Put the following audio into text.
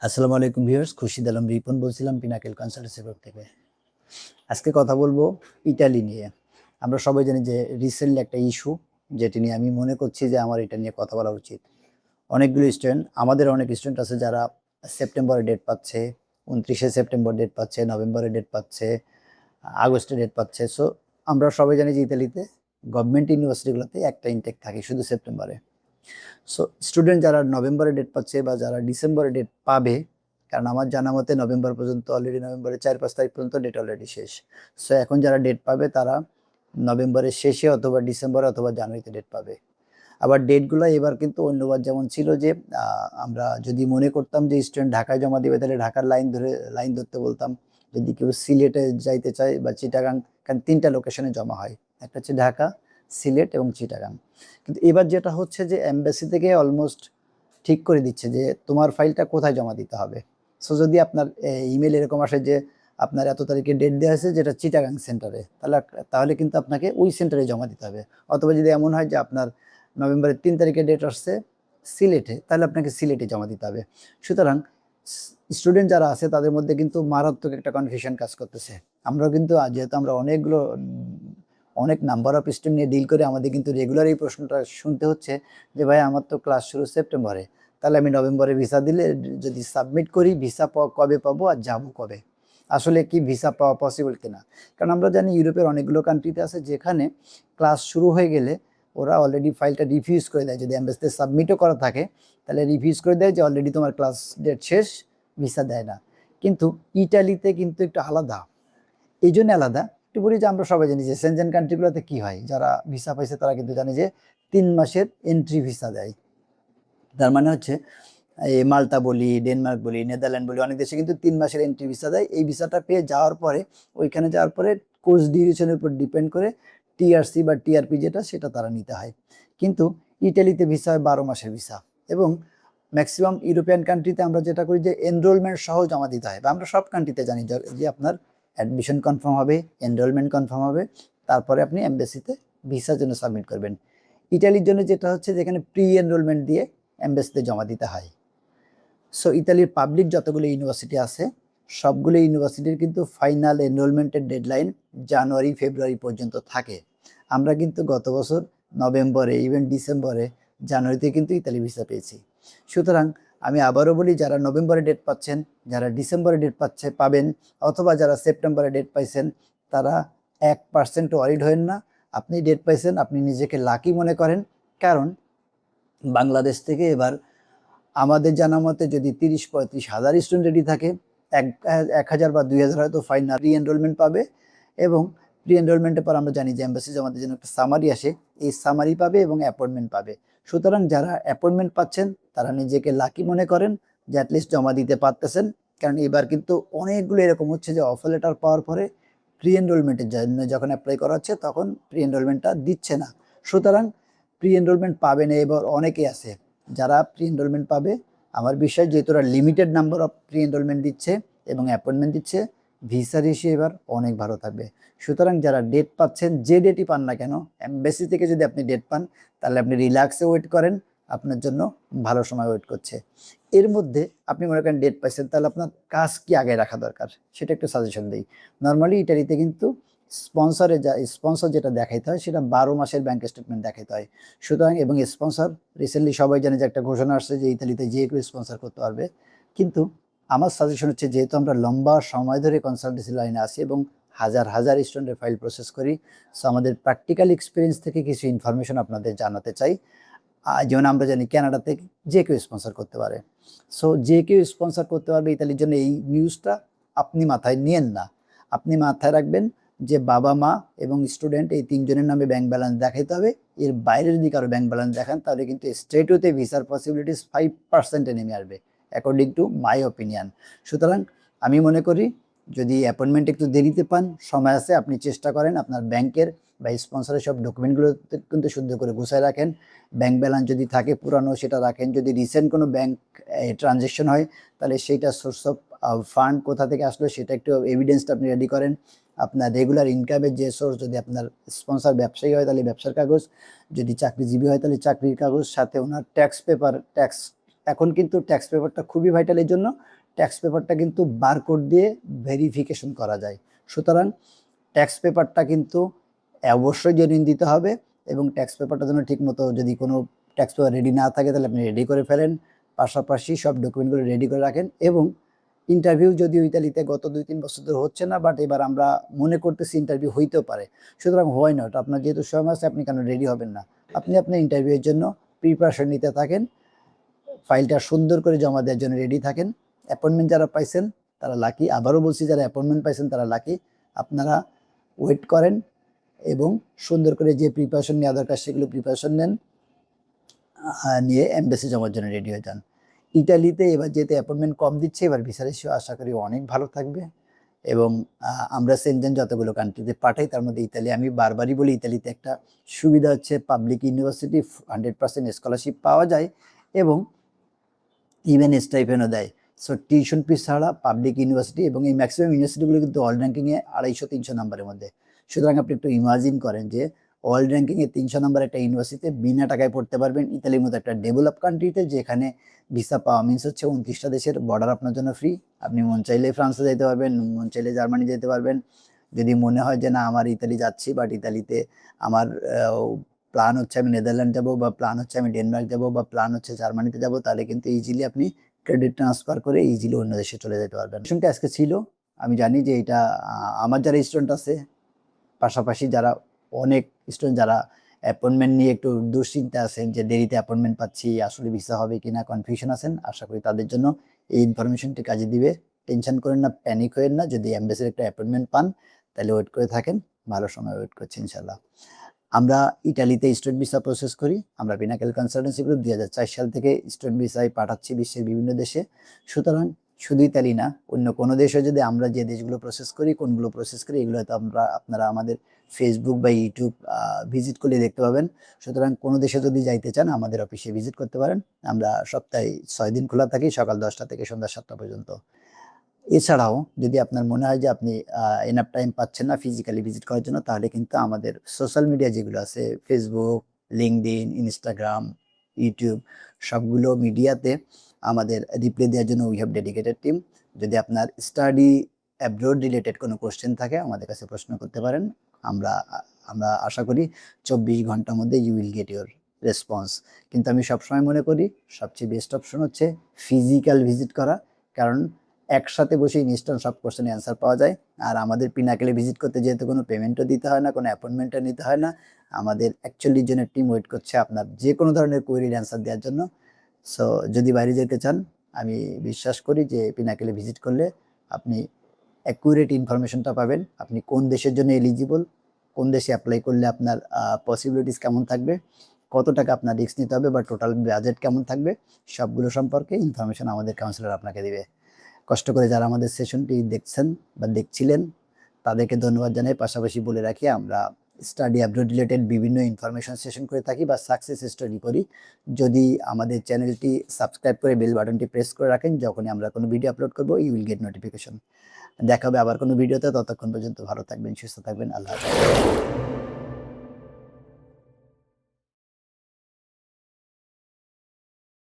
আসসালামু আলাইকুম ভিউয়ার্স, খুরশিদ আলম রিপন বলছিলাম পিনাকেল কনসালটেন্সি গ্রুপ থেকে। আজকে কথা বলবো ইটালি নিয়ে। আমরা সবাই জানি যে রিসেন্টলি একটা ইস্যু, যেটি নিয়ে আমি মনে করছি যে আমার এটা নিয়ে কথা বলা উচিত। অনেকগুলো স্টুডেন্ট, আমাদের অনেক স্টুডেন্ট আছে যারা সেপ্টেম্বরে ডেট পাচ্ছে, 29শে সেপ্টেম্বর ডেট পাচ্ছে, নভেম্বরে ডেট পাচ্ছে, আগস্টে ডেট পাচ্ছে। সো আমরা সবাই জানি যে ইতালিতে গভর্নমেন্ট ইউনিভার্সিটিগুলোতে একটা ইনটেক থাকে শুধু সেপ্টেম্বরে। সো স্টুডেন্ট যারা নভেম্বরে ডেট পাচ্ছে বা যারা ডিসেম্বরে ডেট পাবে, কারণ আমার জানা মতে নভেম্বর পর্যন্ত অলরেডি, নভেম্বরের 4-5 তারিখ পর্যন্ত ডেট অলরেডি শেষ। সো এখন যারা ডেট পাবে তারা নভেম্বরের শেষে অথবা ডিসেম্বরে অথবা জানুয়ারিতে ডেট পাবে। আবার ডেটগুলো এবার কিন্তু অন্যবার যেমন ছিল যে আমরা যদি মনে করতাম যে স্টুডেন্ট ঢাকায় জমা দিবে তাহলে ঢাকার লাইন ধরতে বলতাম। যদি কেউ সিলেটে যাইতে চায় বা চিটাগাং, কারণ 3টা লোকেশনে জমা হয়, একটা হচ্ছে ঢাকা, সিলেট এবং চিটাগাং। কিন্তু এবার যেটা হচ্ছে যে এমবাসি থেকে অলমোস্ট ঠিক করে দিচ্ছে যে তোমার ফাইলটা কোথায় জমা দিতে হবে। সো যদি আপনার ইমেল এরকম আসে যে আপনার এত তারিখে ডেট দেওয়া আছে যেটা চিটাগাং সেন্টারে, তাহলে কিন্তু আপনাকে ওই সেন্টারে জমা দিতে হবে। অথবা যদি এমন হয় যে আপনার নভেম্বরের 3 তারিখে ডেট আসছে সিলেটে, তাহলে আপনাকে সিলেটে জমা দিতে হবে। সুতরাং স্টুডেন্ট যারা আছে তাদের মধ্যে কিন্তু মারাত্মক একটা কনফিউশন কাজ করতেছে। আমরাও কিন্তু যেহেতু আমরা অনেক নাম্বার অফ স্টুডেন্ট নিয়ে ডিল করে, আমাদের কিন্তু রেগুলার এই প্রশ্নটা শুনতে হচ্ছে যে ভাই আমার তো ক্লাস শুরু সেপ্টেম্বরে, তাহলে আমি নভেম্বরে ভিসা দিলে যদি সাবমিট করি ভিসা কবে পাবো আর যাবো কবে? আসলে কি ভিসা পাওয়া পসিবল কিনা? কারণ আমরা জানি ইউরোপের অনেকগুলো কান্ট্রিতে আছে যেখানে ক্লাস শুরু হয়ে গেলে ওরা অলরেডি ফাইলটা রিফিউজ করে দেয়। যদি এমবাসিতে সাবমিটও করা থাকে তাহলে রিফিউজ করে দেয় যে অলরেডি তোমার ক্লাস ডেট শেষ, ভিসা দেয় না। কিন্তু ইটালিতে কিন্তু একটু আলাদা। এই জন্য আলাদা, একটু বলি যে আমরা সবাই জানি যে সেনজেন কান্ট্রিগুলোতে কি হয়, যারা ভিসা পাইছে তারা কিন্তু জানে যে 3 মাসের এন্ট্রি ভিসা দেয়। তার মানে হচ্ছে এই মাল্টা বলি, ডেনমার্ক বলি, নেদারল্যান্ড বলি, অনেক দেশে কিন্তু 3 মাসের এন্ট্রি ভিসা দেয়। এই ভিসাটা পেয়ে যাওয়ার পরে ওইখানে যাওয়ার পরে কোর্স ডিউরেশনের উপর ডিপেন্ড করে টিআরসি বা টিআরপি যেটা সেটা তারা নিতে হয়। কিন্তু ইটালিতে ভিসা হয় 12 মাসের ভিসা। এবং ম্যাক্সিমাম ইউরোপিয়ান কান্ট্রিতে আমরা যেটা করি যে এনরোলমেন্ট সহ জমা দিতে হয়, বা আমরা সব কান্ট্রিতে জানি যে আপনার অ্যাডমিশন কনফার্ম হবে, এনরোলমেন্ট কনফার্ম হবে, তারপরে আপনি এমবাসিতে ভিসার জন্য সাবমিট করবেন। ইটালির জন্য যেটা হচ্ছে যেখানে প্রি এনরোলমেন্ট দিয়ে এমবাসিতে জমা দিতে হয়। সো ইতালির পাবলিক যতগুলো ইউনিভার্সিটি আছে সবগুলো ইউনিভার্সিটির কিন্তু ফাইনাল এনরোলমেন্টের ডেডলাইন জানুয়ারি-ফেব্রুয়ারি পর্যন্ত থাকে। আমরা কিন্তু গত বছর নভেম্বরে, ইভেন ডিসেম্বরে, জানুয়ারিতে কিন্তু ইতালি ভিসা পেয়েছি। সুতরাং আমি আবারও বলি, যারা নভেম্বরে ডেট পাচ্ছেন, যারা ডিসেম্বরে ডেট পাবেন, অথবা যারা সেপ্টেম্বরে ডেট পাইছেন, তারা 1% ওয়ারিড হয়েন না। আপনি ডেট পাইছেন, আপনি নিজেকে লাকি মনে করেন। কারণ বাংলাদেশ থেকে এবার আমাদের জানা মতে যদি 30-35 হাজার স্টুডেন্ট রেডি থাকে, 1,000 বা 2,000 হয়তো ফাইনাল প্রি এনরোলমেন্ট পাবে। এবং প্রি এনরোলমেন্টের পর আমরা জানি যে এমবাসি আমাদের জন্য একটা সামারি আসে, এই সামারি পাবে এবং অ্যাপয়েন্টমেন্ট পাবে। সুতরাং যারা অ্যাপয়েন্টমেন্ট পাচ্ছেন তারা নিজেকে লাকি মনে করেন যে অ্যাটলিস্ট জমা দিতে পারতেছেন। কারণ এবার কিন্তু অনেকগুলো এরকম হচ্ছে যে অফার লেটার পাওয়ার পরে প্রি এনরোলমেন্টের জন্য যখন অ্যাপ্লাই করা হচ্ছে তখন প্রি এনরোলমেন্টটা দিচ্ছে না। সুতরাং প্রি এনরোলমেন্ট পাবে না এবার অনেকেই আছে যারা প্রি এনরোলমেন্ট পাবে। আমার বিশ্বাস যেহেতু ওরা limited number of pre enrolment দিচ্ছে এবং অ্যাপয়েন্টমেন্ট দিচ্ছে, ভিসা রেশিও এবার অনেক ভালো থাকবে। সুতরাং যারা ডেট পাচ্ছেন, যে ডেটই পান না কেন, এমবাসি থেকে যদি আপনি ডেট পান তাহলে আপনি রিল্যাক্সে ওয়েট করেন, আপনার জন্য ভালো সময় ওয়েট করছে। এর মধ্যে আপনি মনে করেন ডেট পাইছেন, তাহলে আপনার কাজ কি আগে রাখা দরকার সেটা একটু সাজেশন দিই। নর্মালি ইটালিতে কিন্তু স্পন্সর যেটা দেখাইতে হয় সেটা 12 মাসের ব্যাংক স্টেটমেন্ট দেখাইতে হয়। সুতরাং এবং স্পন্সর রিসেন্টলি সবাই জানে যে একটা ঘোষণা আসছে যে ইতালিতে যে কেউ স্পন্সর করতে পারবে। কিন্তু আমার সাজেশন হচ্ছে, যেহেতু আমরা লম্বা সময় ধরে কনসালটেন্সি লাইনে আছি এবং হাজার হাজার স্টুডেন্টের ফাইল প্রসেস করি, সো আমাদের প্র্যাকটিক্যাল এক্সপিরিয়েন্স থেকে কিছু ইনফরমেশন আপনাদের জানাতে চাই। যেমন আমরা জানি কানাডাতে যে কেউ স্পন্সর করতে পারে। সো যে কেউ স্পন্সর করতে পারবে ইতালির জন্য, এই নিউজটা আপনি মাথায় নিয়েন না। আপনি মাথায় রাখবেন যে বাবা মা এবং স্টুডেন্ট এই 3জনের নামে ব্যাংক ব্যালেন্স দেখাইতে হবে। এর বাইরে যদি কারো ব্যাংক ব্যালেন্স দেখান তাহলে কিন্তু স্ট্রেট ওয়েতে ভিসার পসিবিলিটিস 5%-এ নেমে আসবে, অ্যাকর্ডিং টু মাই অপিনিয়ন। সুতরাং আমি মনে করি যদি অ্যাপয়েন্টমেন্ট একটু দেরিতে পান, সময় আছে, আপনি চেষ্টা করেন আপনার ব্যাংকের বা স্পন্সরের সব ডকুমেন্টগুলো কিন্তু শুদ্ধ করে গুছায় রাখেন। ব্যাংক ব্যালেন্স যদি থাকে পুরানো সেটা রাখেন। যদি রিসেন্ট কোনো ব্যাংক ট্রানজেকশন হয় তাহলে সেইটা সোর্স অফ ফান্ড কোথা থেকে আসলো সেটা একটু এভিডেন্সটা আপনি রেডি করেন। আপনার রেগুলার ইনকামের যে সোর্স, যদি আপনার স্পন্সর ব্যবসায়ী হয় তাহলে ব্যবসার কাগজ, যদি চাকরিজীবী হয় তাহলে চাকরির কাগজ, সাথে ওনার ট্যাক্স পেপার, ট্যাক্স এখন কিন্তু ট্যাক্স পেপারটা খুবই ভাইটাল, এই জন্য ট্যাক্স পেপারটা কিন্তু বারকোড দিয়ে ভেরিফিকেশন করা যায়। সুতরাং ট্যাক্স পেপারটা কিন্তু অবশ্যই জেনুইন দিতে হবে, এবং ট্যাক্স পেপারটা যেন ঠিকমতো, যদি কোনো ট্যাক্স পেপার রেডি না থাকে তাহলে আপনি রেডি করে ফেলেন, পাশাপাশি সব ডকুমেন্টগুলো রেডি করে রাখেন। এবং ইন্টারভিউ যদিও ইতালিতে গত 2-3 বছর ধরে হচ্ছে না, বাট এবার আমরা মনে করতেছি ইন্টারভিউ হইতেও পারে। সুতরাং হোয়াই নট, আপনার যেহেতু সময় আছে আপনি কেন রেডি হবেন না? আপনি আপনার ইন্টারভিউয়ের জন্য প্রিপারেশন নিতে থাকেন, ফাইলটা সুন্দর করে জমা দেওয়ার জন্য রেডি থাকেন। অ্যাপয়েন্টমেন্ট যারা পাইছেন তারা লাকি, আবারও বলছি যারা অ্যাপয়েন্টমেন্ট পাইছেন তারা লাকি। আপনারা ওয়েট করেন এবং সুন্দর করে যে প্রিপারেশন নেওয়া দরকার সেগুলো প্রিপারেশন নেন, নিয়ে এমবেসি জমার জন্য রেডি হয়ে যান। ইটালিতে এবার যেহেতু অ্যাপয়েন্টমেন্ট কম দিচ্ছে, এবার ভিসা রেশিও আশা করি অনেক ভালো থাকবে। এবং আমরা সেনজেন যতগুলো কান্ট্রিতে পাঠাই তার মধ্যে ইতালি, আমি বারবারই বলি ইতালিতে একটা সুবিধা হচ্ছে পাবলিক ইউনিভার্সিটি 100% স্কলারশিপ পাওয়া যায়, এবং ইভেন স্টাইপেনও দেয়। সো টিউশন ফিস ছাড়া পাবলিক ইউনিভার্সিটি, এবং এই ম্যাক্সিমাম ইউনিভার্সিটিগুলো কিন্তু ওয়ার্ল্ড র্যাঙ্কিংয়ে 250-300 নাম্বারের মধ্যে। সুতরাং আপনি একটু ইমাজিন করেন যে ওয়ার্ল্ড র্যাঙ্কিংয়ে 300 নাম্বার একটা ইউনিভার্সিটিতে বিনা টাকায় পড়তে পারবেন, ইতালির মতো একটা ডেভেলপ কান্ট্রিতে, যেখানে ভিসা পাওয়া মিনস হচ্ছে 29টা দেশের বর্ডার আপনার জন্য ফ্রি। আপনি মন চাইলে ফ্রান্সে যেতে পারবেন, মন চাইলে জার্মানি যেতে পারবেন। যদি মনে হয় যে না আমার ইতালি যাচ্ছি, বাট ইতালিতে আমার প্ল্যান হচ্ছে আমি নেদারল্যান্ড যাব, বা প্ল্যান হচ্ছে আমি ডেনমার্ক যাব, বা প্ল্যান হচ্ছে জার্মানিতে যাব, তাহলে কিন্তু ইজিলি আপনি ক্রেডিট ট্রান্সফার করে ইজিলি অন্য দেশে চলে যেতে পারবেন। শুনতে আজকে ছিল, আমি জানি যে এটা আমার যারা স্টুডেন্ট আছে, পাশাপাশি যারা অনেক স্টুডেন্ট যারা অ্যাপয়েন্টমেন্ট নিয়ে একটু দুশ্চিন্তা আছেন যে দেরিতে অ্যাপয়েন্টমেন্ট পাচ্ছি, আসলে ভিসা হবে কিনা কনফিউশন আছেন, আশা করি তাদের জন্য এই ইনফরমেশনটি কাজে দিবে। টেনশন করেন না, প্যানিক হয়েন না। যদি এমবেসির একটা অ্যাপয়েন্টমেন্ট পান তাহলে ওয়েট করে থাকেন, ভালো সময় ওয়েট করছি ইনশাল্লাহ। আমরা ইটালিতে স্টুডেন্ট ভিসা প্রসেস করি। আমরা পিনাকেল কনসালটেন্সি গ্রুপ 2004 সাল থেকে স্টুডেন্ট ভিসায় পাঠাচ্ছি বিশ্বের বিভিন্ন দেশে। সুতরাং শুধু ইতালি না, অন্য কোনো দেশে যদি আমরা যে দেশগুলো প্রসেস করি, কোনগুলো প্রসেস করি, এগুলো হয়তো আপনারা আমাদের ফেসবুক বা ইউটিউব ভিজিট করলে দেখতে পাবেন। সুতরাং কোনো দেশে যদি যাইতে চান আমাদের অফিসে ভিজিট করতে পারেন। আমরা সপ্তাহে 6 দিন খোলা থাকি, সকাল 10টা থেকে সন্ধ্যা 7টা পর্যন্ত। এছাড়াও যদি আপনার মনে হয় যে আপনি এনাফ টাইম পাচ্ছেন না ফিজিক্যালি ভিজিট করার জন্য, তাহলে কিন্তু আমাদের সোশ্যাল মিডিয়া যেগুলো আছে, ফেসবুক, লিঙ্কডইন, ইনস্টাগ্রাম, ইউটিউব, সবগুলো মিডিয়াতে আমাদের রিপ্লাই দেওয়ার জন্য উই হ্যাভ ডেডিকেটেড টিম। যদি আপনার স্টাডি অ্যাব্রোড রিলেটেড কোনো কোশ্চেন থাকে আমাদের কাছে প্রশ্ন করতে পারেন। আমরা আমরা আশা করি 24 ঘন্টার মধ্যে you will get your response. কিন্তু আমি সবসময় মনে করি সবচেয়ে বেস্ট অপশন হচ্ছে ফিজিক্যাল ভিজিট করা, কারণ একসাথে বসে ইনস্ট্যান্ট সব কোশ্চেনের অ্যান্সার পাওয়া যায়। আর আমাদের পিনাকেলে ভিজিট করতে যেহেতু কোনো পেমেন্টও দিতে হয় না, কোনো অ্যাপয়েন্টমেন্টও নিতে হয় না। আমাদের 41 জনের টিম ওয়েট করছে আপনার যে কোনো ধরনের কোয়েরির অ্যান্সার দেওয়ার জন্য। সো যদি বাইরে যেতে চান, আমি বিশ্বাস করি যে পিনাকেলে ভিজিট করলে আপনি অ্যাকুরেট ইনফরমেশনটা পাবেন। আপনি কোন দেশের জন্য এলিজিবল, কোন দেশে অ্যাপ্লাই করলে আপনার পসিবিলিটিস কেমন থাকবে, কত টাকা আপনার রিস্ক নিতে হবে, বা টোটাল বাজেট কেমন থাকবে, সবগুলো সম্পর্কে ইনফরমেশন আমাদের কাউন্সিলর আপনাকে দিবে। কষ্ট করে যারা আমাদের সেশনটি দেখছেন বা দেখছিলেন তাদেরকে ধন্যবাদ জানাই। পাশাপাশি বলে রাখি আমরা স্টাডি অ্যাব্রোড রিলেটেড বিভিন্ন ইনফরমেশন সেশন করে থাকি বা সাকসেস স্টোরি করি। যদি আমাদের চ্যানেলটি সাবস্ক্রাইব করে বেল বাটনটি প্রেস করে রাখেন, যখনই আমরা কোনো ভিডিও আপলোড করবো ইউ উইল গেট নোটিফিকেশন। দেখা হবে আবার কোনো ভিডিওতে, ততক্ষণ পর্যন্ত ভালো থাকবেন, সুস্থ থাকবেন, আল্লাহ হাফেজ।